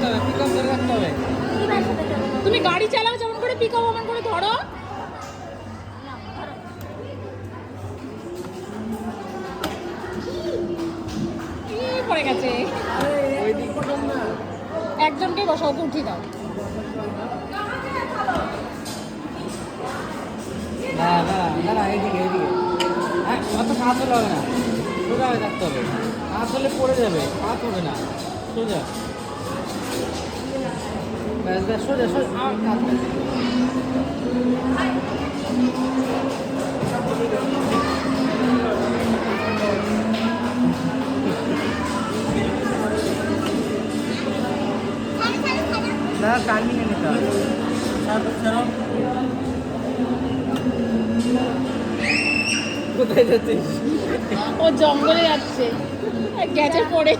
রাখতে হবে, পিকআপ ধরে রাখতে হবে। তুমি গাড়ি চালাও যেমন করে পিকআপ ওমন করে ধরো। পড়ে গেছে। একজনকে বসাও, ওকে উঠিয়ে দাও। হ্যাঁ দাঁড়া এইদিকে এইদিকে। হ্যাঁ অত হাত হলে হবে না, সোজা হয়ে থাকতে হবে। হাত হলে পড়ে যাবে, হাত হবে না, সোজা। ব্যাস ব্যাস সোজা সোজা। আর কাজ নেই। না টার্নিং এ নিতে হবে। কোথায় যাচ্ছিস? ও জঙ্গলে যাচ্ছে, গেছে পড়ে।